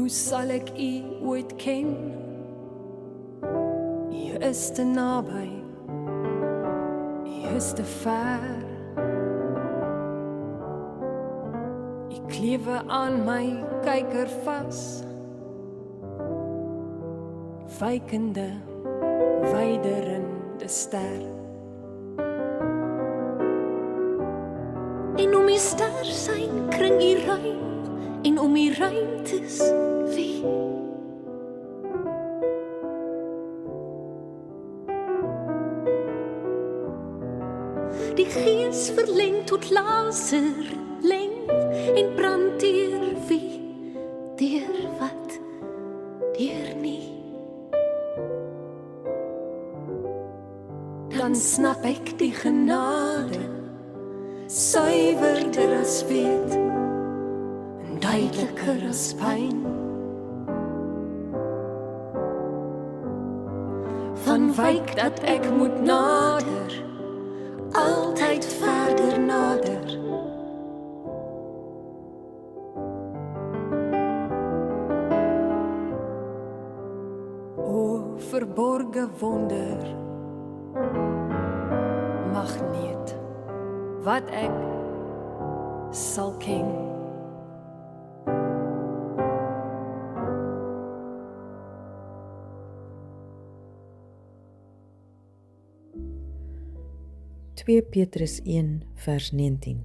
sal ek u ooit ken? U is te naby, u is te ver. U klewe aan my kyker vas, wykende, wyderende ster. En om die ster sein kring die ruim, en om die ruimtes wie? Die gees verleng tot laser, leng en brand deur wie? Deur wat? Deur nie. Dan snap ek die genade, suiwerder as weet, en duideliker as pyn. Van wyk dat ek moet nader, altyd verder nader. O, verborge wonder, magneet, wat ek sal ken. Petrus 1 vers 19.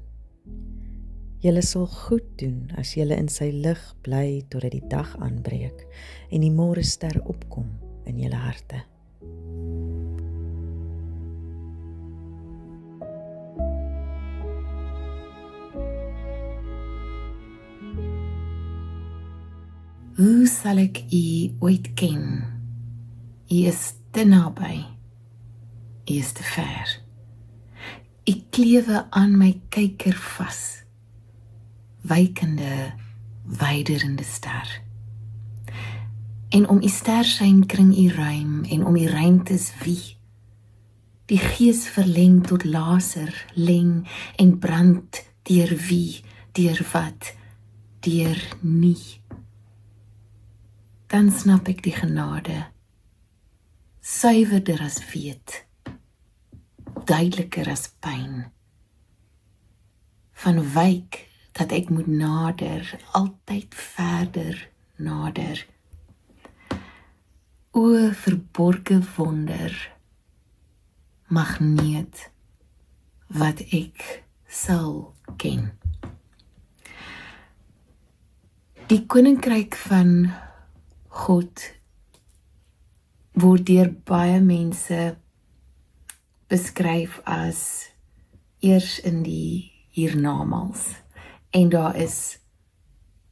Julle sal goed doen as julle in sy lig bly totdat die dag aanbreek en die môrester opkom in julle harte. Hoe sal ek u ooit ken? U is te naby, u is te ver. U klewe aan my kyker vas, wykende, wyderende ster. En om u sterskyn kring u ruim, en om u ruimtes wie? Die gees verleng tot laser, leng en brand deur wie, deur wat, deur nie. Dan snap ek die genade, suiwerder as weet, duideliker as pyn. Van wyk dat ek moet nader, altyd verder nader. O verborge wonder, magneet, wat ek sal ken. Die koninkryk van God word deur baie mense beskryf as eers in die hiernamaals. En daar is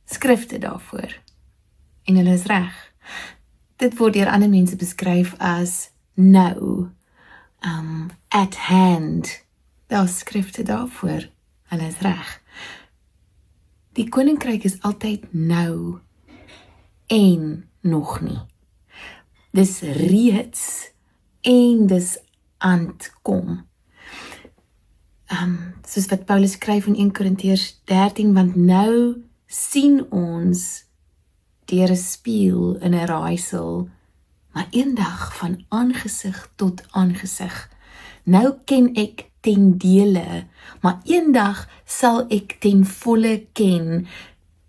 skrifte daarvoor. En hulle is reg. Dit word deur ander mense beskryf as nou, at hand. Daar is skrifte daarvoor. Hulle is reg. Die koninkryk is altyd nou en nog nie. Dis reeds en dis aan te kom. Soos wat Paulus skryf in 1 Korintiërs 13, want nou sien ons deur 'n spieël in 'n raaisel, maar eendag van aangesig tot aangesig. Nou ken ek ten dele, maar eendag sal ek ten volle ken,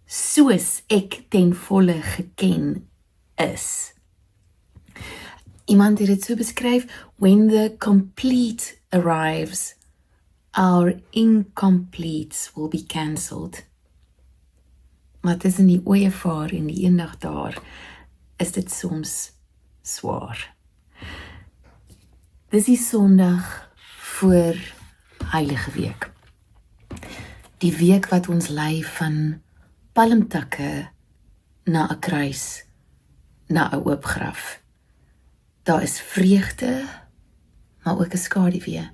soos ek ten volle geken is. Iemand het dit so beskryf, when the complete arrives, our incompletes will be cancelled. Maar tussen die ooievaar en die eendag daar, is dit soms swaar. Dis die Sondag voor Heilige Week. Die week wat ons lei van palmtakke na 'n kruis, na 'n oop graf. Daar is vreugde, maar ook 'n skaduwee.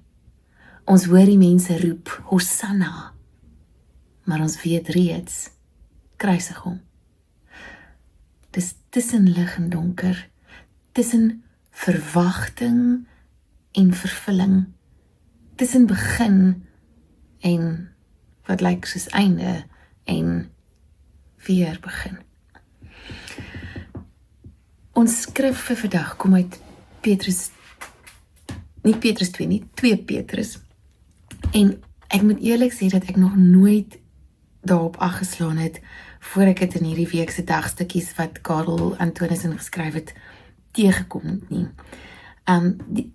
Ons hoor die mense roep, Hosanna, maar ons weet reeds, kruisig hom. Dis tussen lig en donker, tussen verwagting en vervulling, tussen begin en wat lyk soos einde en weer begin. Ons skrif vir vandag kom uit Petrus, nie Petrus 2 nie, 2 Petrus. En ek moet eerlik sê dat ek nog nooit daarop aggeslaan het, voor ek het in hierdie week se dagstukkies wat Karel Antonissen geskryf het, teëgekom het nie.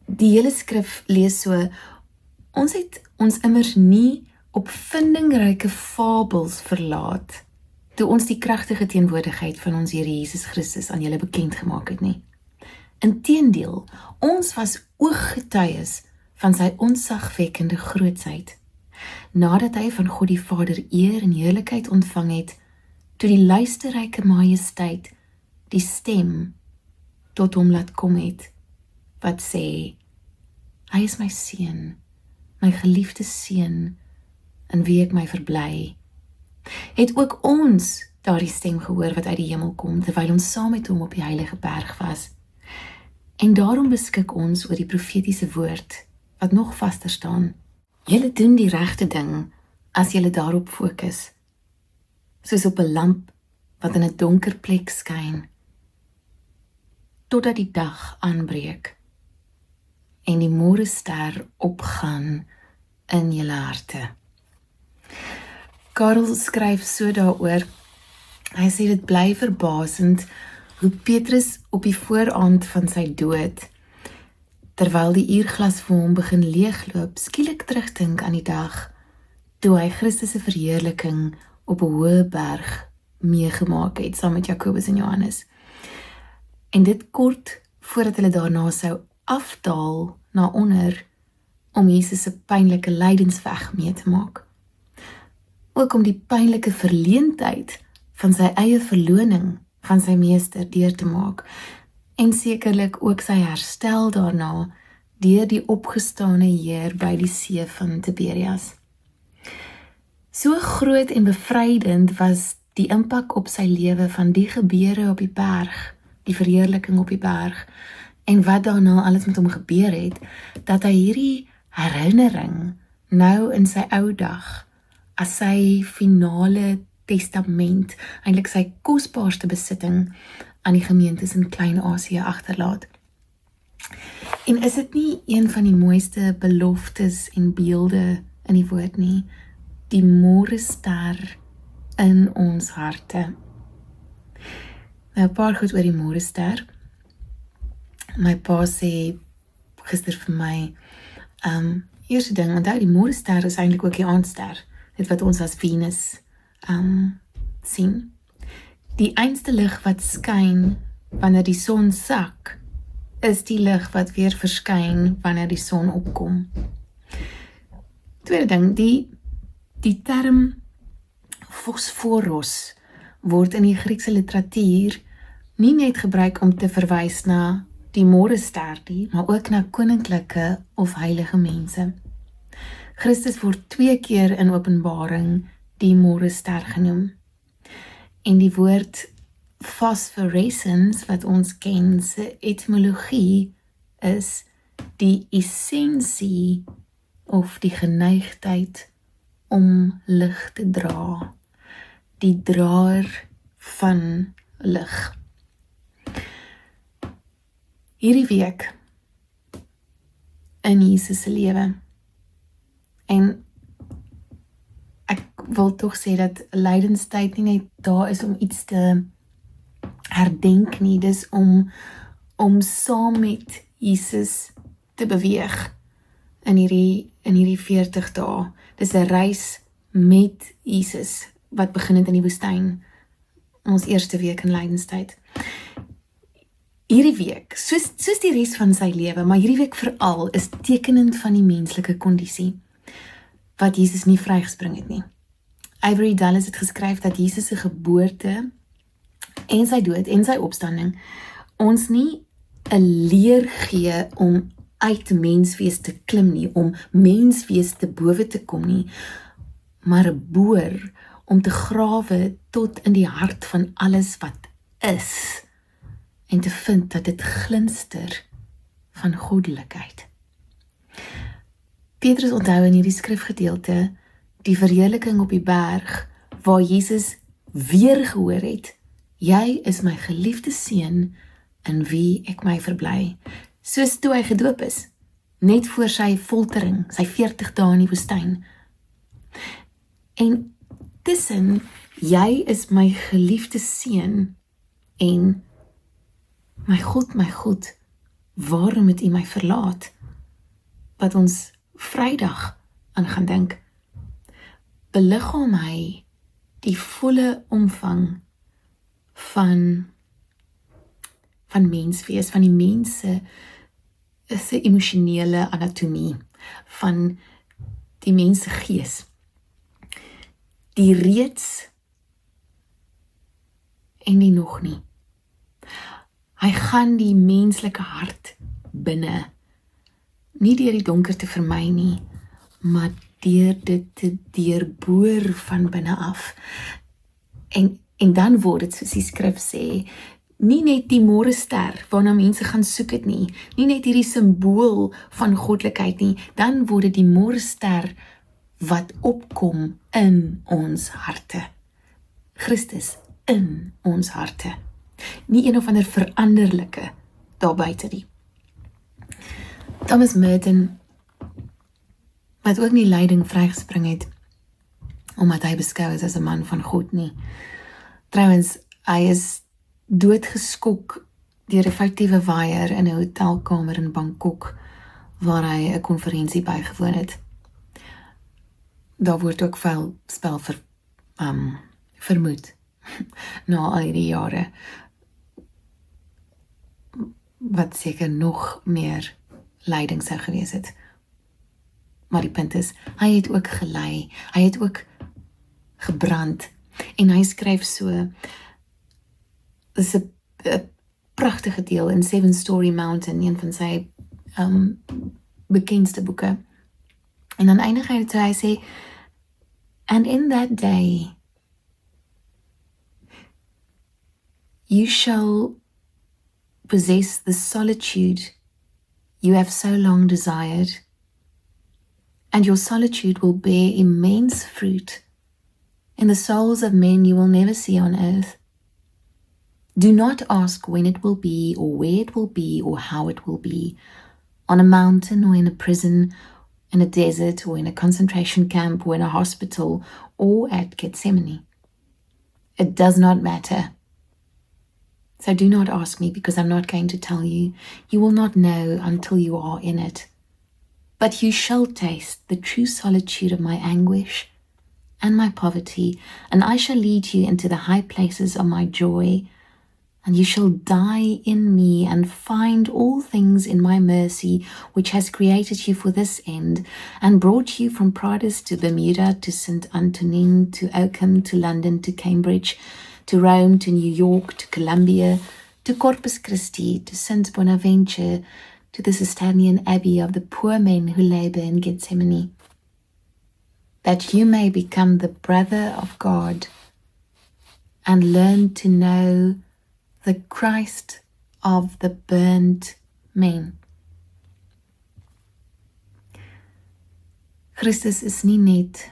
Die hele skrif lees so, ons het ons immers nie op vindingryke fabels verlaat, toe ons die kragtige teenwoordigheid van ons Here Jesus Christus aan julle bekend gemaak het nie. Inteendeel, ons was ooggetuies van sy ontzagwekkende grootsheid, nadat hy van God die Vader eer en heerlikheid ontvang het, toe die luisterryke majesteit die stem tot hom laat kom het, wat sê, hy is my seun, my geliefde seun, in wie ek my verbly. Het ook ons daardie stem gehoor wat uit die hemel kom, terwyl ons saam met hom op die heilige berg was. En daarom beskik ons oor die profetiese woord, wat nog vaster staan. Julle doen die regte ding, as julle daarop fokus, soos op 'n lamp, wat in 'n donker plek skyn, totdat die dag aanbreek, en die môrester opgaan in julle harte. Karel skryf so daaroor, hy sê dit bly verbasend, hoe Petrus op die vooraand van sy dood, terwyl die uurglas vir hom begin leegloop, skielik terugdink aan die dag, toe hy Christus se verheerliking op 'n hoë berg meegemaak het, saam met Jakobus en Johannes. En dit kort voordat hulle daarna sou afdaal na onder, om Jesus se pynlike lydensweg mee te maak. Ook om die pynlike verleentheid van sy eie verloning van sy meester deur te maak, en sekerlik ook sy herstel daarna, deur die opgestane Heer by die see van Tiberias. So groot en bevrydend was die impak op sy lewe van die gebeure op die berg, die verheerliking op die berg, en wat daarna alles met hom gebeur het, dat hy hierdie herinnering nou in sy ou dag, as sy finale testament, eintlik sy kosbaarste besitting, aan die gemeentes in Klein-Asië agterlaat. En is dit nie een van die mooiste beloftes en beelde in die woord nie, die môrester in ons harte. Nou 'n paar goed oor die môrester. My pa sê gister vir my, eerste ding, onthou die môrester is eintlik ook die aandster, dit wat ons as Venus sien. Die einste lig wat skyn wanneer die son sak, is die lig wat weer verskyn wanneer die son opkom. Tweede ding, die term fosforos word in die Griekse literatuur nie net gebruik om te verwys na die môrester nie, maar ook na koninklike of heilige mense. Christus word 2 keer in Openbaring die môrester genoem. En die woord phosphorescence, wat ons ken, se etymologie is die essensie of die geneigtheid om lig te dra, die draer van lig. Hierdie week in Jesus se lewe, en ek wil tog sê dat lydenstyd nie net daar is om iets te herdenk nie, dis om saam met Jesus te beweeg in hierdie 40 dae. Dis 'n reis met Jesus wat begin het in die woestyn, ons eerste week in lydenstyd. Hierdie week, soos die res van sy lewe, maar hierdie week veral, is tekenend van die menslike kondisie, wat Jesus nie vrygespring het nie. Avery Dulles het geskryf dat Jesus se geboorte en sy dood en sy opstanding ons nie 'n leer gee om uit menswees te klim nie, om menswees te bowe te kom nie, maar 'n boor om te grawe tot in die hart van alles wat is, en te vind dat dit glinster van goddelikheid. Petrus onthou in hierdie skrifgedeelte die verheerliking op die berg, waar Jesus weer gehoor het, jy is my geliefde seun, in wie ek my verbly, soos toe hy gedoop is, net voor sy foltering, sy 40 dae in die woestyn. En tussen, jy is my geliefde seun, en my God, waarom het U my verlaat? Wat ons Vrydag aan gaan dink, beliggaam hy die volle omvang van menswees, van die mense se emosionele anatomie, van die mense gees, die reeds en die nog nie. Hy gaan die menslike hart binne, nie deur die donkerte vermy nie, maar deur dit te deurboor van binne af. En dan word dit, soos die skrif sê, nie net die môrester waarna mense gaan soek het nie net hierdie simbool van goddelikheid nie, dan word dit die môrester wat opkom in ons harte. Christus in ons harte. Nie een of ander veranderlike daar buite nie. Thomas Merton, wat ook nie lyding vrygespring het, omdat hy beskou is as 'n man van God nie. Trouwens, hy is doodgeskok deur 'n foutiewe waier in 'n hotelkamer in Bangkok, waar hy 'n konferensie bygewoon het. Daar word ook vuil spel vermoed, na al hierdie jare, wat seker nog meer lyding sou gewees het. Maar die punt is, hy het ook gelei, hy het ook gebrand, en hy skryf so, dis 'n pragtige deel in Seven Storey Mountain, een van sy bekendste boeke, en dan eindig hy toe hy sê, and in that day, you shall possess the solitude you have so long desired, and your solitude will bear immense fruit in the souls of men you will never see on earth. Do not ask when it will be, or where it will be, or how it will be, on a mountain or in a prison, in a desert or in a concentration camp or in a hospital or at Gethsemane. It does not matter. So do not ask me, because I'm not going to tell you. You will not know until you are in it. But you shall taste the true solitude of my anguish and my poverty, and I shall lead you into the high places of my joy, and you shall die in me and find all things in my mercy, which has created you for this end, and brought you from Pradis to Bermuda, to St. Antonin, to Oakham, to London, to Cambridge, to Rome, to New York, to Columbia, to Corpus Christi, to St. Bonaventure, to the Cistercian Abbey of the poor men who labor in Gethsemane, that you may become the brother of God and learn to know the Christ of the burnt men. Christus is nie net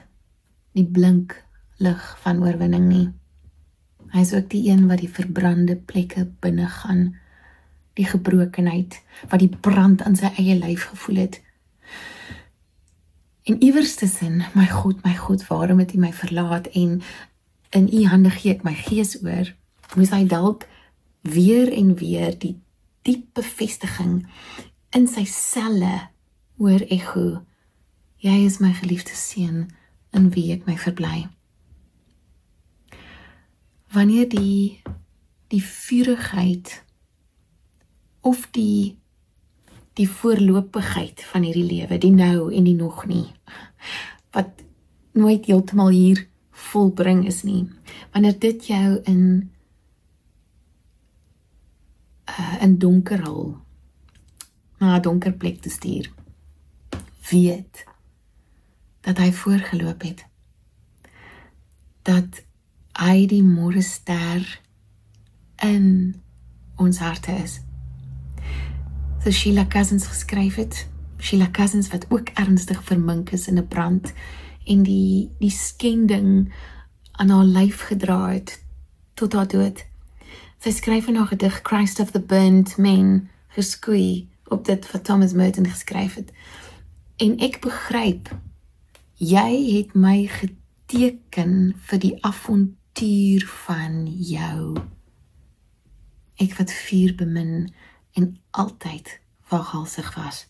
die blink lig van oorwinning nie. Hy is ook die een wat die verbrande plekke binne gaan, die gebrokenheid, wat die brand aan sy eie lyf gevoel het. En iewers tussen, my God, waarom het U my verlaat, en in U hande gee ek my gees oor, moes hy dalk weer en weer die diep bevestiging in sy selle hoor echo, jy is my geliefde seun, in wie ek my verbly. Wanneer die vurigheid of die voorlopigheid van hierdie lewe, die nou en die nog nie, wat nooit heeltemal hier volbring is nie, wanneer dit jou in donker hul, na 'n donker plek te stuur, weet dat hy voorgeloop het, dat hy die môrester in ons harte is. So Sheila Cousins geskryf het, Sheila Cousins wat ook ernstig vermink is in 'n brand, en die skending aan haar lyf gedra het tot haar dood. Sy skryf in haar gedig Christ of the Burnt Men geskoei op dit wat Thomas Merton geskryf het. En ek begryp, jy het my geteken vir die avontuur van jou. Ek wat vuur bemin en altyd waaghalsig was.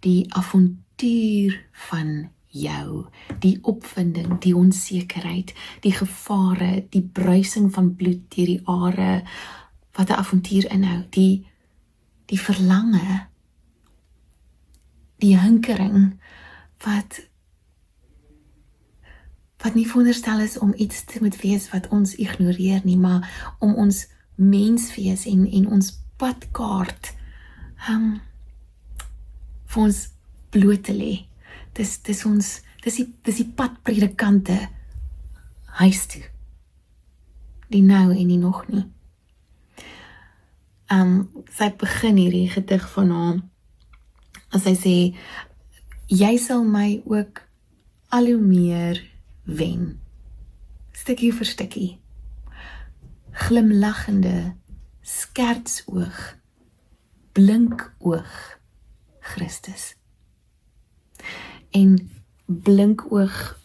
Die avontuur van jou, die opwinding, die onsekerheid, die gevare, die bruising van bloed deur die are, wat 'n avontuur inhou, die verlange, die hinkering, wat nie veronderstel is om iets te moet wees wat ons ignoreer nie, maar om ons menswees en ons padkaart vir ons bloot te lê. Dis die padpredikante huis toe. Die nou en die nog nie. Sy begin hierdie gedig van haar, as sy sê, jy sal my ook al hoe meer wen. Stukkie vir stukkie. Glimlachende, skertsoog, blinkoog Christus. En blinkoog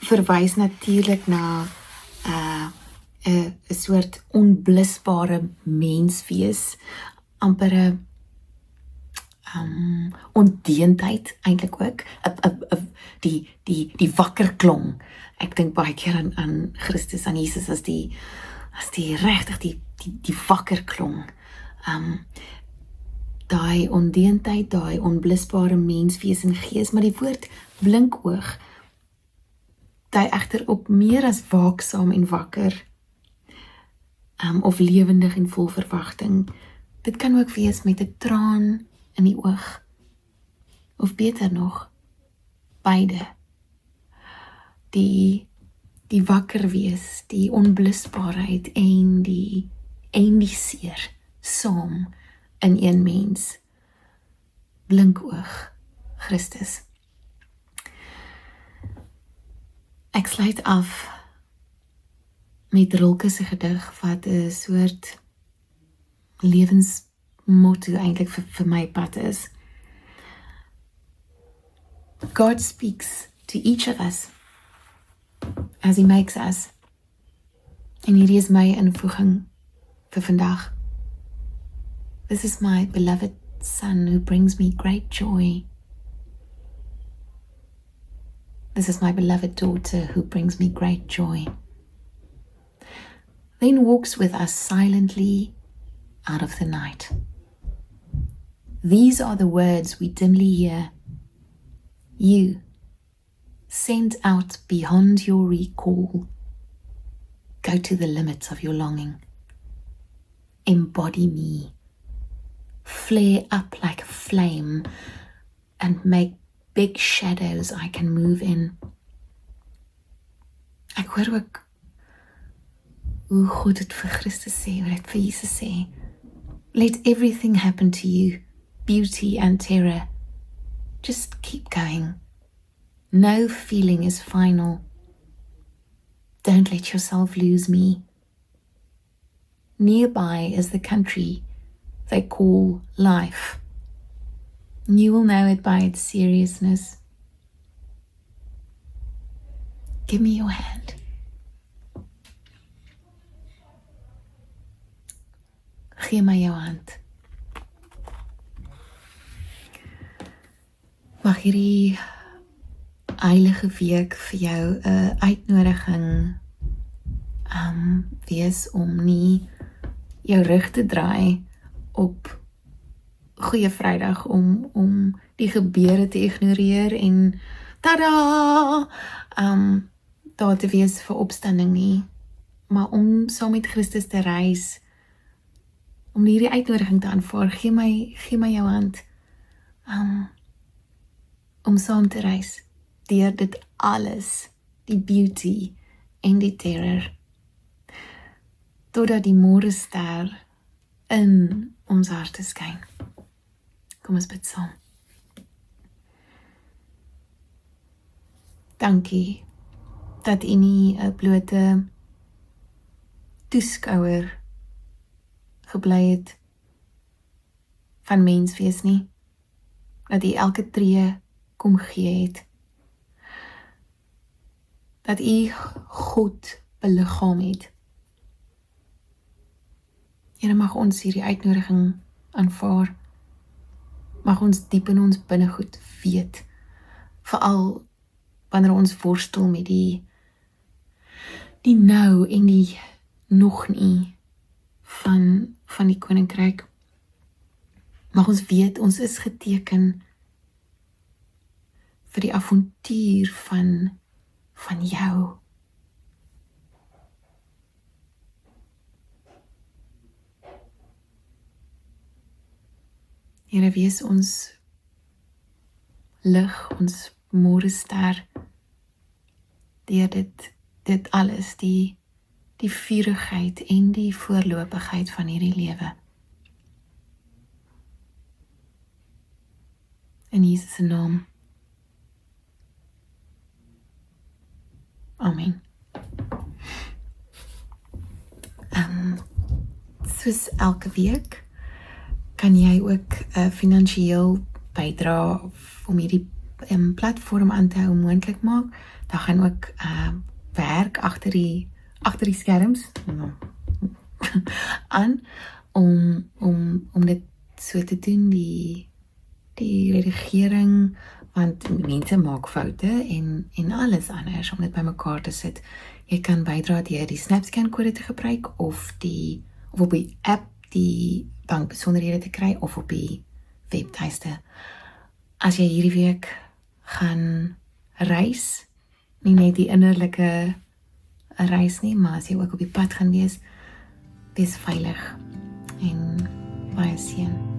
verwys natuurlik na 'n soort onblusbare menswees, amper 'n ondeendheid eintlik ook, die wakker klong. Ek dink baie keer aan Christus, aan Jesus as die regtig die wakker klong. Daai ondeendheid, daai onblusbare menswees en gees, maar die woord blinkoog dui egter op meer as waaksaam en wakker, of lewendig en vol verwagting. Dit kan ook wees met 'n traan in die oog, of beter nog, beide. Die wakker wees, die onblusbaarheid en die seer, saam in een mens. Blinkoog Christus. Ek sluit af met Rilke se gedig wat 'n soort lewensmotto eintlik vir my pad is. God speaks to each of us as he makes us. En hierdie is my invoeging vir vandag. This is my beloved son who brings me great joy. This is my beloved daughter who brings me great joy. Then walks with us silently out of the night. These are the words we dimly hear. You, sent out beyond your recall, go to the limits of your longing. Embody me. Flare up like a flame and make big shadows I can move in. Ek hoor ook hoe God het vir Christus sê, hoe het vir Jesus sê. Let everything happen to you, beauty and terror. Just keep going. No feeling is final. Don't let yourself lose me. Nearby is the country they call life. And you will know it by its seriousness. Give me your hand. Gee my jou hand. Mag hierdie heilige week vir jou 'n uitnodiging wees om nie jou rug te draai op Goeie Vrydag om die gebeure te ignoreer en tada! Daar te wees vir opstanding nie, maar om saam met Christus te reis, om hierdie uitnodiging te aanvaar, gee my jou hand, om saam te reis, deur dit alles, die beauty en die terror, totdat die môrester in ons harte skyn. Kom ons bid saam. Dankie dat U nie 'n blote toeskouer gebly het van menswees nie, dat U elke tree kom gee het, dat U God beliggaam het. Here, mag ons hierdie uitnodiging aanvaar, mag ons diep in ons binnegoed weet, veral wanneer ons worstel met die nou en die nog nie van die koninkryk. Mag ons weet, ons is geteken vir die avontuur van jou. Here, wees ons lig, ons môrester, deur dit alles, die vurigheid en die voorlopigheid van hierdie lewe. In Jesus se naam. Amen. Soos elke week kan jy ook finansiëel bydra om hierdie platform aan te hou moontlik maak. Daar gaan ook werk agter die skerms aan om dit so te doen, die redigering, want mense maak foute en alles anders om dit bymekaar te sit. Jy kan bydra deur die SnapScan kode te gebruik of op die app die bankbesonderhede te kry of op die webtuiste. As jy hierdie week gaan reis, nie net die innerlike reis nie, maar as jy ook op die pad gaan wees veilig en baie seën.